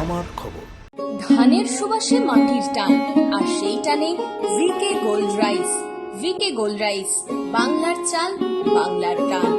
আমার খবর। ধানের সুবাসে মাটির টান, আর সেই টানে V K gold rice. V K gold rice, বাংলার চাল, বাংলার টান।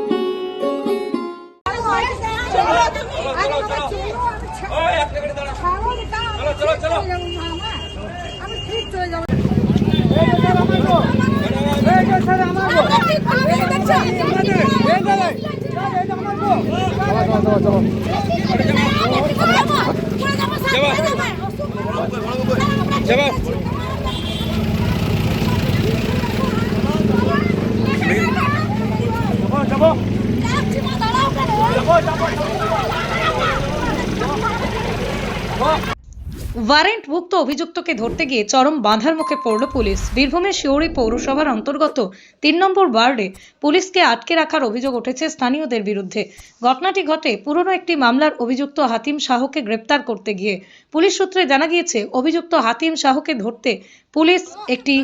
ওয়ারেন্টভুক্ত অভিযুক্তকে ধরতে গিয়ে চরম বাঁধার মুখে পড়ল পুলিশ। বীরভূমের শিউরি পৌরসভার অন্তর্গত ৩ নম্বর ওয়ার্ডে পুলিশকে আটকে রাখার অভিযোগ উঠেছে স্থানীয়দের বিরুদ্ধে। ঘটনাটি ঘটে পুরনো একটি মামলার অভিযুক্ত হাতিম শাহকে গ্রেপ্তার করতে গিয়ে। পুলিশ সূত্রে জানা গিয়েছে, অভিযুক্ত হাতিম শাহকে ধরতে পুলিশ একটি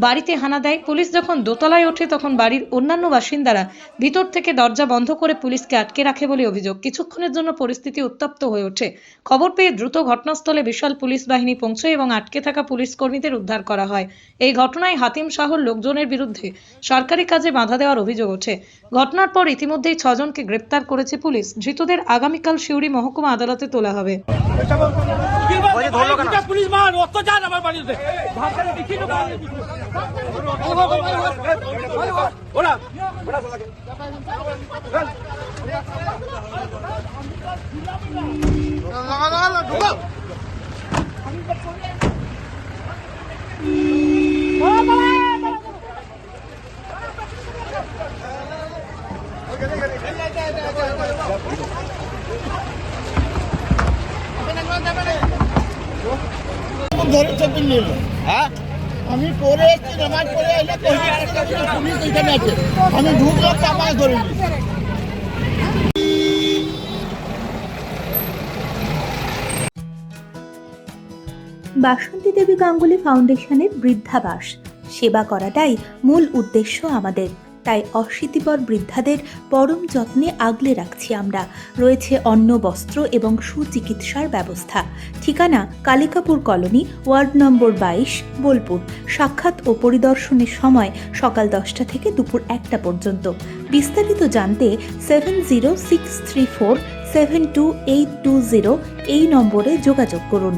বাড়িতে হানা দেয়। পুলিশ যখন দোতলায় ওঠে তখন বাড়ির অন্যান্য বাসিন্দারা ভিতর থেকে দরজা বন্ধ করে পুলিশকে আটকে রাখে বলে অভিযোগ। কিছুক্ষণের জন্য পরিস্থিতি উত্তপ্ত হয়ে ওঠে। খবর পেয়ে দ্রুত ঘটনাস্থলে বিশাল পুলিশ বাহিনী পৌঁছয় এবং আটকে থাকা পুলিশ কর্মীদের উদ্ধার করা হয়। এই ঘটনায় হাতিম শাহর লোকজনের বিরুদ্ধে সরকারি কাজে বাধা দেওয়ার অভিযোগ ওঠে। ঘটনার পর ইতিমধ্যেই 6 জনকে গ্রেপ্তার করেছে পুলিশ। ধৃতদের আগামীকাল শিউরি মহকুমা আদালতে তোলা হবে। আমি পরে এসেছি, নামাজ পড়ে এলে পুলিশ এখানে আছে, আমি ঢুকলাম আমায় ধরে নি। বাসন্তী দেবী গাঙ্গুলি ফাউন্ডেশনের বৃদ্ধাবাস সেবা করাটাই মূল উদ্দেশ্য আমাদের। তাই অশীতিপর বৃদ্ধাদের পরম যত্নে আগলে রাখছি আমরা। রয়েছে অন্ন, বস্ত্র এবং সুচিকিৎসার ব্যবস্থা। ঠিকানা Kalikapur colony, ward number 22, Bolpur. সাক্ষাৎ ও পরিদর্শনের সময় সকাল 10টা থেকে দুপুর 1টা পর্যন্ত। বিস্তারিত জানতে 7063472820 এই নম্বরে যোগাযোগ করুন।